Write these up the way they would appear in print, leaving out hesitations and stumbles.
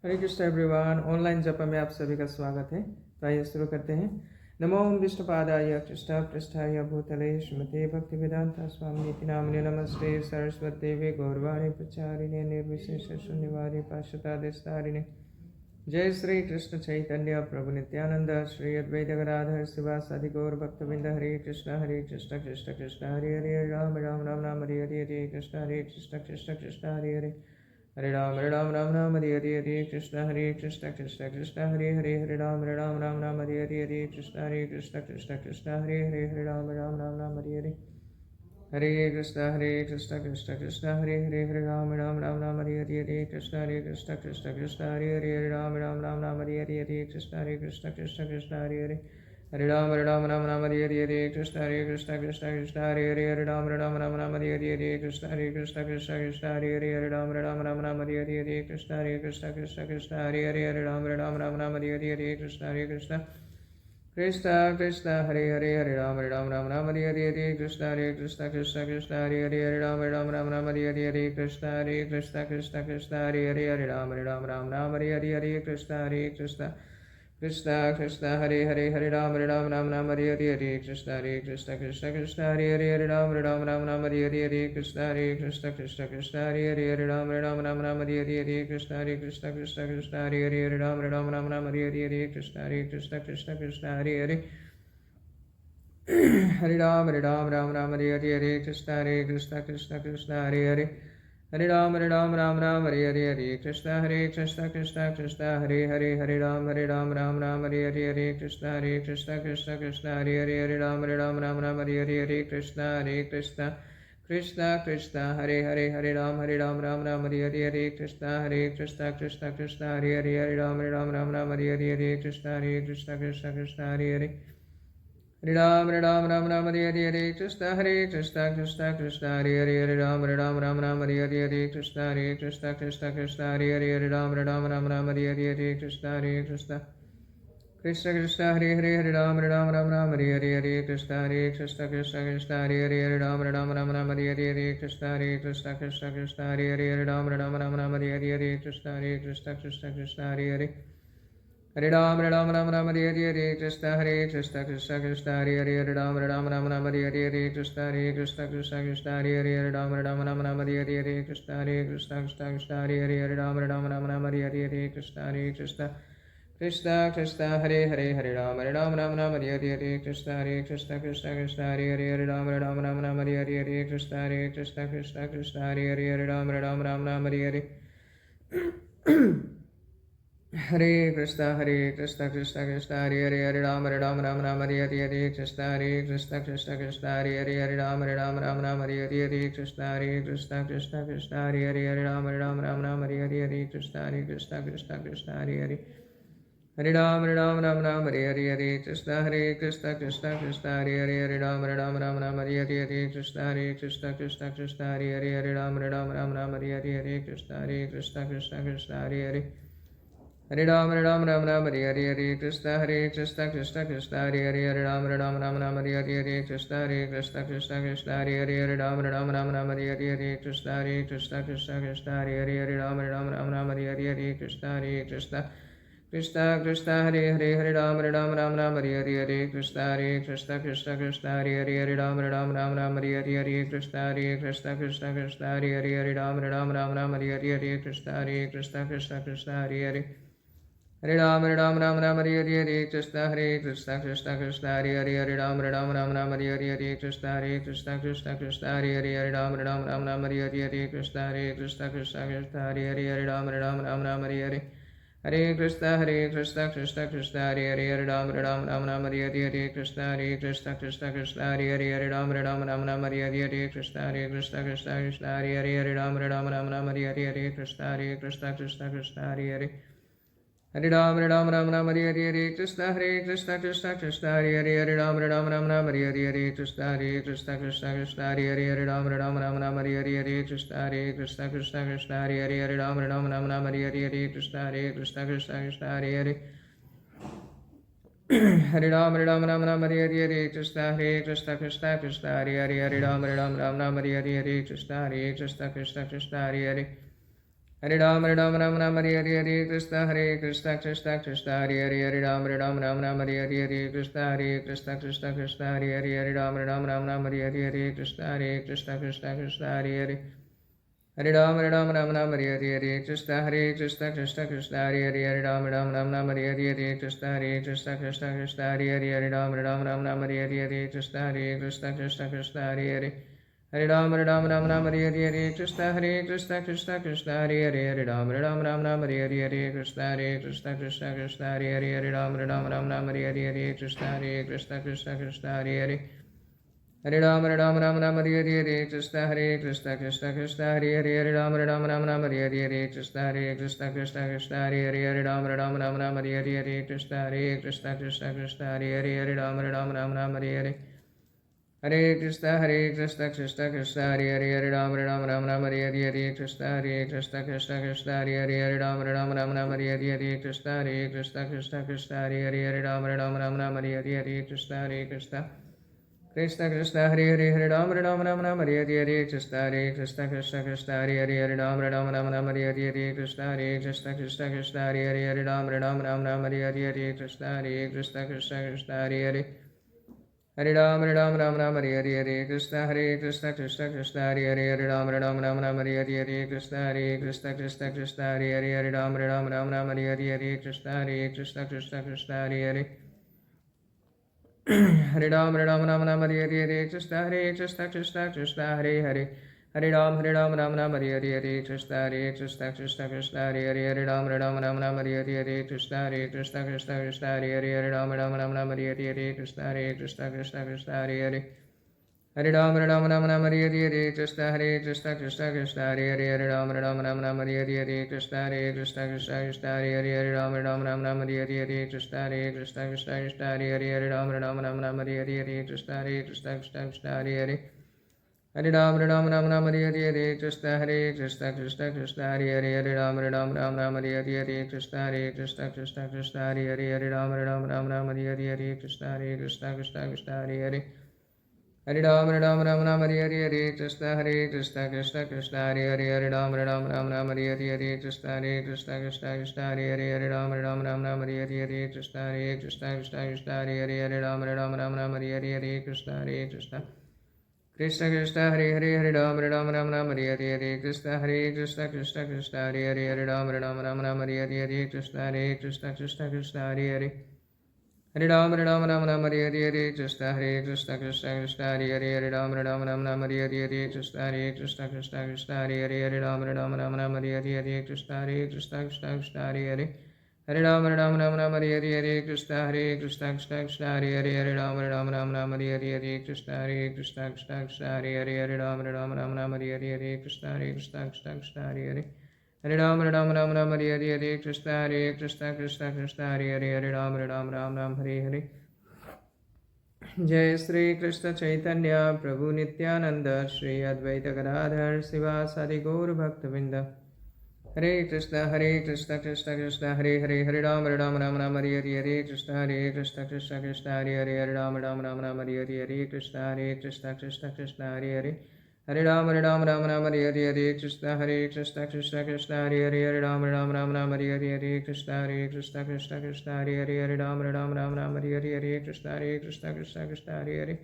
हरे Krishna everyone. Online जप में आप सभी का स्वागत है। तो आइए शुरू करते हैं। नमो विष्णुपादाय कृष्ण पृष्ठाय भूतले श्रीमते भक्ति वेदांता स्वामी नामिने नमस्ते सरस्वती गौरवाणी प्रचारिणे निर्विशेष शून्यवादी पाश्चातादिस्तारिणे। जय श्री कृष्ण चैतन्य प्रभु नित्यानंद श्री अद्वैत गदाधर शिवासादि गौर भक्तविंद। हरे कृष्ण कृष्ण कृष्ण हरे हरे राम राम राम राम हरे हरे हरे कृष्ण कृष्ण कृष्ण हरे हरे हरे राम राम राम हरे हरे कृष्ण कृष्ण हरे हरे राम राम हरे हरे कृष्ण कृष्ण हरे राम राम हरे हरे कृष्ण कृष्ण हरे राम राम हरे हरे कृष्ण हरे राम राम हरे हरे कृष्ण कृष्ण हरे राम हरे हरे कृष्ण हरे राम हरे हरे कृष्ण हरे राम हरे हरे कृष्ण हरे राम हरे हरे कृष्ण कृष्ण हरे राम हरे हरे कृष्ण कृष्ण हरे राम हरे हरे कृष्ण हरे राम हरे हरे कृष्ण कृष्ण हरे राम हरे हरे कृष्ण हरे राम हरे हरे कृष्ण कृष्ण हरे राम हरे हरे कृष्ण हरे राम हरे हरे कृष्ण हरे हरे राम हरे हरे कृष्ण हरे राम हरे हरे कृष्ण हरे राम हरे हरे कृष्ण हरे राम हरे हरे कृष्ण कृष्ण हरे राम हरे हरे कृष्ण हरे राम हरे हरे कृष्ण हरे हरे राम हरे हरे कृष्ण कृष्ण हरे राम हरे हरे कृष्ण हरे राम हरे हरे कृष्ण कृष्ण हरे राम हरे हरे कृष्ण हरे राम हरे हरे कृष्ण हरे राम हरे हरे कृष्ण हरे राम हरे हरे कृष्ण कृष्ण हरे राम हरे हरे कृष्ण हरे राम हरे हरे कृष्ण हरे राम हरे हरे कृष्ण कृष्ण हरे राम हरे हरे कृष्ण हरे राम हरे हरे कृष्ण हरे राम हरे हरे हरे कृष्ण हरे राम हरे हरे कृष्ण हरे राम हरे हरे कृष्ण हरे राम हरे हरे कृष्ण हरे राम हरे हरे कृष्ण हरे राम हरे हरे कृष्ण हरे राम हरे हरे कृष्ण हरे हरे राम हरे हरे कृष्ण हरे राम हरे हरे कृष्ण हरे राम हरे हरे कृष्ण हरे राम हरे हरे कृष्ण कृष्ण हरे राम हरे हरे कृष्ण हरे राम हरे हरे कृष्ण हरे राम हरे हरे कृष्ण हरे हरे राम हरे हरे कृष्ण हरे राम हरे हरे कृष्ण हरे राम हरे हरे कृष्ण हरे राम हरे हरे कृष्ण हरे राम हरे हरे कृष्ण हरे राम हरे हरे कृष्ण हरे राम हरे हरे कृष्ण हरे हरे राम हरे हरे कृष्ण हरे राम हरे हरे कृष्ण हरे राम हरे हरे कृष्ण हरे राम हरे हरे कृष्ण हरे हरे राम हरे हरे कृष्ण हरे राम हरे हरे कृष्ण हरे Hare Ram Ram Hare Hare Krishna Krishna Krishna Hare Ram Ram Hare Hare Krishna Krishna Krishna Hare Hare Ram Ram Hare Hare Krishna Krishna Krishna Hare Hare Hare Ram Hare Hare Krishna Krishna Krishna Hare Hare Ram Hare Hare Krishna Krishna Krishna Hare Hare Ram Hare Hare Krishna Krishna Krishna Hare Hare Hare Ram Hare Hare Krishna Krishna Krishna Hare Hare Ram Hare Hare Krishna Krishna Krishna Hare Hare Ram Hare Hare Krishna Krishna Krishna Hare Hare Hare Ram Hare Hare Krishna Krishna Krishna Hare Hare Ram Hare Hare Krishna Krishna Krishna Hare Hare Ram Hare Hare Krishna Krishna Krishna Hare Hare Ram Hare Hare Hare Krishna Krishna Krishna Hare Hare Ram Hare Hare Krishna Krishna Krishna Hare Hare Ram Hare Hare Krishna Krishna Krishna Hare Hare Ram Hare Hare Krishna Krishna Krishna Hare Hare Ram Hare Hare Krishna Krishna Krishna Hare Hare Ram Hare Hare Krishna Krishna Krishna Hare Hare Ram Hare Hare Krishna Krishna Krishna Hare Hare Hare Ram Hare Hare Krishna Krishna Krishna Hare Hare Ram Hare Hare Krishna Krishna Krishna Hare Hare Ram Hare Hare Krishna Krishna Krishna Hare Hare Hare Ram Hare Hare Krishna Krishna Hare Hare Hare Ram Hare Hare Krishna Krishna Hare Hare Ram Hare Hare Krishna Krishna Hare Hare Ram Hare Hare Krishna Krishna Hare Hare Hare Ram Hare Hare Krishna Krishna Hare Hare Ram Hare Hare Krishna Krishna Hare Hare Ram Hare Hare Krishna Krishna Hare Hare Ram Hare Hare Krishna Krishna Hare Hare Hare Ram Hare Hare Krishna Krishna Hare Hare Ram Hare Hare Krishna Krishna Hare Hare Ram Hare Hare Krishna Krishna Hare Hare Hare Ram Hare Hare Krishna Krishna Hare Hare Ram Hare Hare Krishna Krishna Hare Hare Ram Hare Hare Krishna Krishna Hare Hare Ram Hare Hare Krishna Krishna Hare Hare Ram Hare Hare Krishna Krishna Hare Hare Ram Hare Hare Krishna Krishna Hare Hare Hare Ram Hare Hare Krishna Krishna Hare Hare Ram Hare Hare Krishna Krishna Hare Hare Ram Hare Hare Krishna Krishna Hare Hare Hare Ram Hare Hare Krishna Krishna Hare Hare Ram Hare Hare Krishna Krishna Hare Hare Ram Hare Hare Krishna Krishna Hare Hare Hare Ram Hare Hare Krishna Krishna Hare Hare Ram Hare Hare जय श्री कृष्ण चैतन्य प्रभु नित्यानंद श्री अद्वैत गदाधर शिवासादि गौर भक्तवृंद हरे Krishna Krishna Krishna Hare Hare Hare Ram Ram Hare Hare Hare Krishna Krishna Hare Hare Hare Ram Hare Hare Hare Krishna Krishna Hare Hare Hare Ram Hare Hare Hare Krishna Krishna Hare Hare Hare Ram Hare Hare Hare Krishna Krishna Hare Hare Hare Ram Hare Hare Hare Krishna Krishna Hare Hare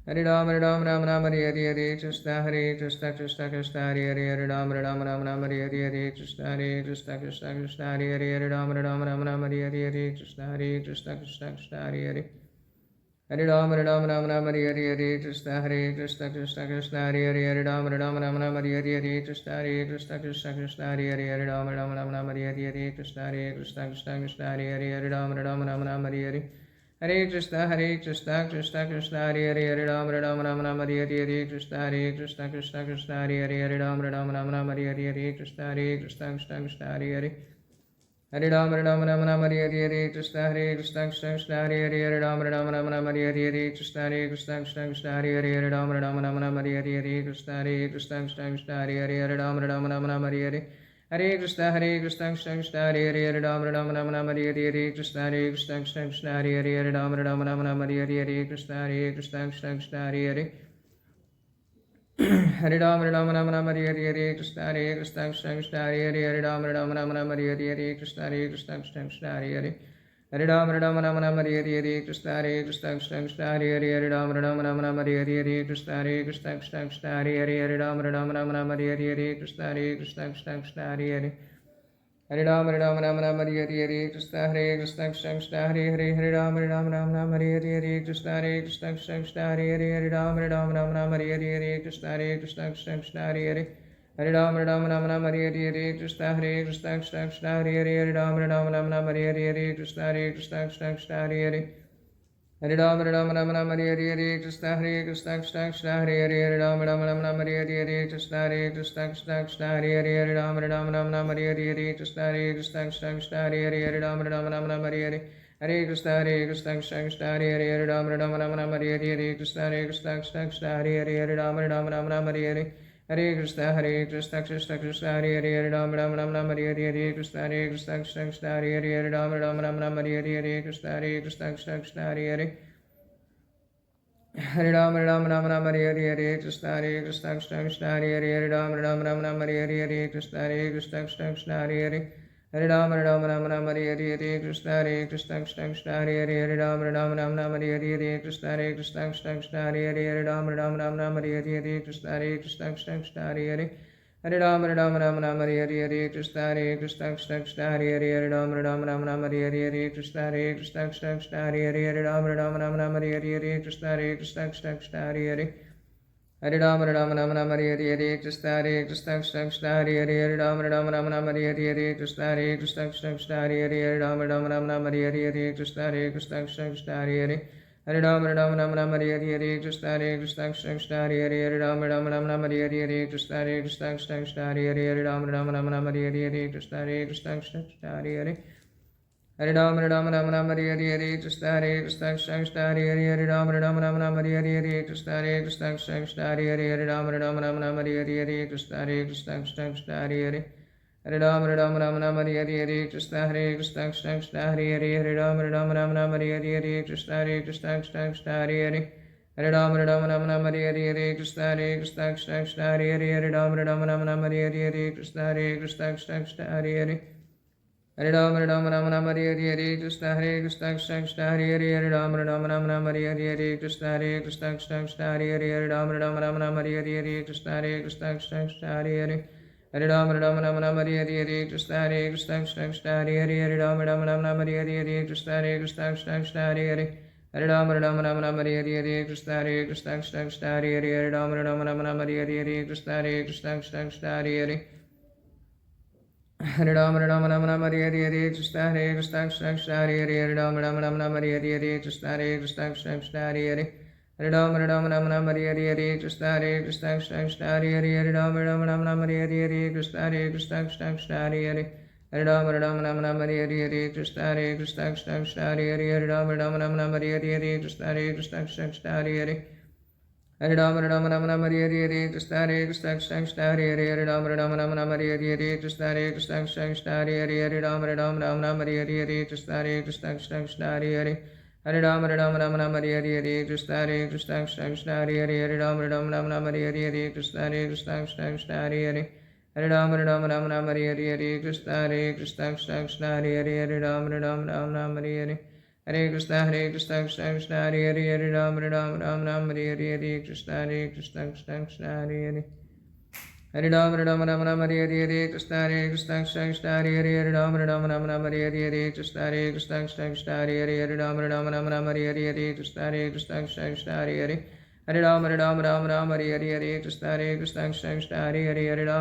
Hare Ram Hare Hare Krishna Krishna Hare Hare Hare Ram Hare Hare Krishna Krishna Hare Hare Ram Hare Hare Krishna Krishna Hare Hare Hare Ram Hare Hare Krishna Krishna Hare Hare Hare Ram Hare Hare Krishna Krishna Hare Hare Ram Hare Hare Krishna Krishna Hare Hare Ram Hare Hare Hare Krishna Krishna Hare Hare Hare Ram Hare Hare Krishna Krishna Hare Hare Ram Hare Hare Krishna Krishna Hare Hare Hare Ram Hare Hare Krishna Krishna Hare Hare Ram Hare Hare Krishna Krishna Hare Hare Ram Hare Hare Krishna Krishna Hare Hare Ram Hare Hare Hare Krishna Krishna Hare Hare Ram Hare Hare Krishna Krishna Hare Hare Ram Hare Hare Krishna Krishna Hare Hare Hare Ram Ram Ram Ram Hare Hare Krishna Krishna Krishna Hare Hare Ram Ram Ram Ram Hare Hare Krishna Krishna Krishna Hare Hare Hare Ram Ram Ram Ram Hare Hare Krishna Krishna Krishna Hare Hare Ram Ram Ram Ram Hare Hare Krishna Krishna Krishna Hare Hare Ram Ram Ram Ram Hare Hare Krishna Krishna Krishna Hare Hare Hare Ram Ram Ram Ram Hare Hare Krishna Krishna Krishna Hare Hare Hare Ram Ram Ram Ram Hare Hare Krishna Krishna Krishna Hare Hare Hare Ram Ram Ram Ram Hare Hare Krishna Krishna Krishna Hare Hare Hare Ram Ram Ram Ram Hare Hare Krishna Krishna Krishna Hare Hare Hare Ram Ram Ram Ram Hare Hare Krishna Krishna Krishna Hare Hare Hare Ram Ram Ram Ram Hare Hare Krishna Krishna Krishna Hare Hare Hare Ram Ram Ram Ram Hare Hare Krishna Krishna Krishna Hare Hare Hare Ram Ram Ram Ram Hare Hare Krishna Krishna Krishna Hare Hare Hare Ram Ram Ram Ram Hare Hare Hare Krishna Krishna Krishna Hare Hare Hare Ram Ram Ram Ram Hare Hare Krishna Krishna Krishna Hare Hare Hare Ram Ram Ram Ram Hare Hare Hare Krishna Krishna Krishna Hare Hare Hare Ram Ram Ram Ram Hare Hare Krishna Krishna Krishna Hare Hare Hare Ram Ram Ram Ram Hare Hare Krishna Krishna Krishna Hare Hare Hare Ram Ram Ram Ram Hare Hare Krishna Krishna Krishna Hare Hare Hare Ram Ram Ram Ram Hare Hare Krishna Krishna Krishna Hare Hare Hare Ram Ram Ram Ram Hare Hare Krishna Krishna Krishna Hare Hare Hare Ram Ram Ram Ram Hare Hare Krishna Krishna Krishna Hare Hare Hare Ram Ram Ram Ram Hare Hare Krishna Krishna Krishna Hare Hare Hare Ram Ram Ram Ram Hare Hare Krishna Krishna Krishna Hare Hare Hare Ram Ram Ram Ram Hare Hare Krishna Krishna Krishna Hare Hare Hare Ram Ram Ram Ram Hare Hare Krishna Krishna Krishna Hare Hare Hare Ram Ram Ram Ram Hare Hare Krishna Krishna Krishna Hare Hare Hare Ram Ram Ram Ram Hare Hare Krishna Krishna Krishna Hare Hare Hare Ram Ram Ram Ram Hare Hare Krishna Krishna Krishna Hare Hare Hare Ram Ram Ram Ram Hare Hare Krishna Krishna Krishna Hare Hare Hare Ram Ram Ram Ram Hare Hare Krishna Krishna Krishna Hare Hare Hare Ram Ram Ram Ram Hare Hare Krishna Krishna Krishna Hare Hare Hare Ram Ram Ram Ram Hare Hare Krishna Krishna Krishna Hare Hare Hare Ram Ram Ram Ram Hare Hare Krishna Krishna Krishna Hare Hare Hare Ram Ram Ram Ram Hare Hare Krishna Krishna Krishna Hare Hare Hare Ram Ram Ram Ram Hare Hare Krishna Krishna Krishna Hare Hare Hare Ram Ram Ram Ram Hare Hare Krishna Krishna Krishna Hare Hare Hare Ram Ram Ram Ram Hare Hare Krishna Krishna Krishna Hare Hare Hare Ram Ram Ram Ram Hare Hare Krishna Krishna Krishna Hare Hare Hare Ram Ram Ram Ram Hare Hare Krishna Krishna Krishna Hare Hare Hare Ram Ram Ram Ram Hare Hare Krishna Krishna Krishna Hare Hare Hare Ram Ram Ram Ram Hare Hare Krishna Krishna Krishna Hare Hare Hare Ram Ram Ram Ram Hare Hare Krishna Krishna Krishna Hare Hare Hare Ram Ram Ram Ram Hare Hare Krishna Krishna Krishna Hare Hare Hare Ram Ram Ram Ram Hare Hare Krishna Krishna Krishna Hare Hare Hare Ram Ram Ram Ram Hare Hare Krishna Krishna Krishna Hare Hare Hare Ram Ram Ram Ram Hare Hare Krishna Krishna Krishna Hare Hare Hare Ram Ram Ram Ram Hare Hare Krishna Krishna Krishna Hare Hare Hare Ram Ram Ram Ram Hare Hare Krishna Krishna Krishna Hare Hare Hare Ram Ram Ram Ram Hare Hare Krishna Krishna Krishna Hare Hare Hare Ram Ram Ram Ram Hare Hare Krishna Krishna Krishna Hare Hare Hare Ram Ram Ram Ram Hare Hare Krishna Krishna Krishna Hare Hare Hare Ram Ram Ram Ram Hare Hare Krishna Krishna Krishna Hare Hare Hare Ram Ram Ram Ram Hare Hare Krishna Krishna Krishna Hare Hare Hare Ram Ram Ram Hare Hare Krishna Krishna Krishna Hare Hare Hare Ram Ram Ram Hare Hare Krishna Krishna Krishna Hare Hare Hare Ram Ram Ram Hare Hare Krishna Krishna Krishna Hare Hare Hare Ram Ram Hare Hare Krishna Krishna Krishna Hare Hare Hare Ram Ram Hare Hare Hare Krishna Krishna Krishna Hare Hare Hare Ram Ram Hare Hare Krishna Krishna Krishna Hare Hare Hare Ram Ram Hare Hare Krishna Krishna Krishna Hare Hare Hare Ram Ram Hare Hare Krishna Krishna Krishna Hare Hare Hare Ram Ram Hare Hare Krishna Krishna Krishna Hare Hare Hare Ram Hare Hare Krishna Krishna Krishna Hare Hare Hare Ram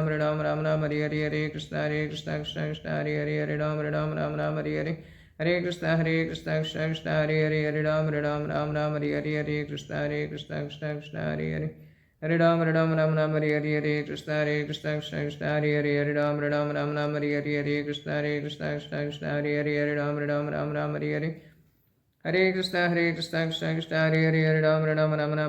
Hare Hare Krishna Krishna Krishna Hare Hare Hare Ram Hare Hare Hare Krishna Krishna Krishna Hare Hare Hare Ram Hare Hare Krishna Krishna Krishna Hare Hare Hare Ram Hare Hare Krishna Krishna Krishna Hare Hare Hare Ram Hare Hare Krishna Krishna Krishna Hare Hare Hare Ram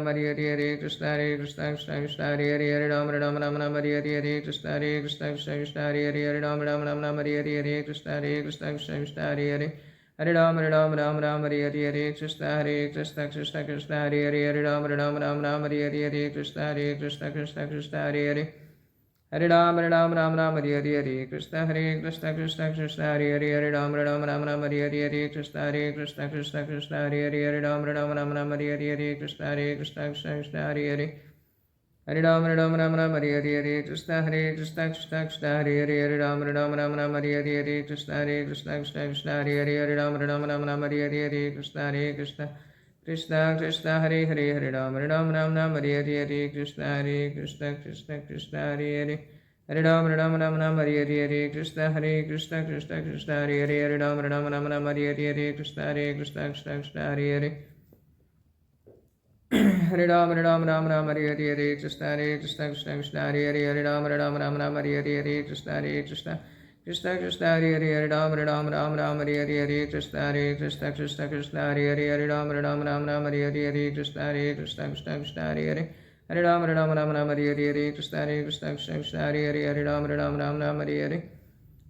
Hare Hare Hare Krishna Krishna Krishna Hare Hare Hare Ram Hare Hare Krishna Krishna Krishna Hare Hare Hare Ram Hare Hare Krishna Krishna Krishna Hare Hare Hare Ram Hare Hare Krishna Krishna Krishna Hare Hare Hare Ram Ram Ram Hare Hare Hare Krishna Krishna Krishna Hare Hare Hare Ram Ram Hare Hare Hare Krishna Krishna Krishna Hare Hare Hare Ram Ram Hare Hare Hare Krishna Krishna Krishna Hare Hare Hare Ram Ram Hare Hare Hare Krishna Krishna Krishna Hare Hare Hare Ram Ram Hare Hare Hare Krishna Krishna Krishna Hare Hare Hare Ram Hare Hare Hare Krishna Krishna Krishna Hare Hare Hare Ram Hare Hare Hare Krishna Krishna Krishna Hare Hare Hare Ram Hare Hare Hare Krishna Krishna Krishna Hare Hare Hare Ram Hare Hare Hare Krishna Krishna Hare Hare Hare Ram Hare Hare Hare Krishna Krishna Hare Hare Hare Ram Hare Hare Hare Krishna Krishna Hare Hare Hare Ram Hare Hare Hare Krishna Krishna Hare Hare Hare Ram Hare Hare Hare Krishna Krishna Hare Hare Hare Ram Hare Hare Hare Krishna Krishna Hare Hare Hare Ram Hare Hare Hare Krishna Krishna Hare Hare Hare Ram Hare Hare Hare Krishna Krishna Hare Hare Hare Ram Hare Hare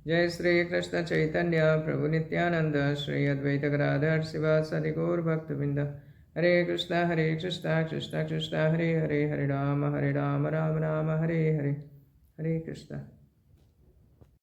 जय श्री कृष्ण चैतन्य प्रभु नित्यानंद श्री अद्वैत गदाधर शिवासादि गौर भक्तवृंद हरे कृष्णा कृष्णा कृष्णा हरे हरे हरे राम राम राम हरे हरे हरे कृष्णा।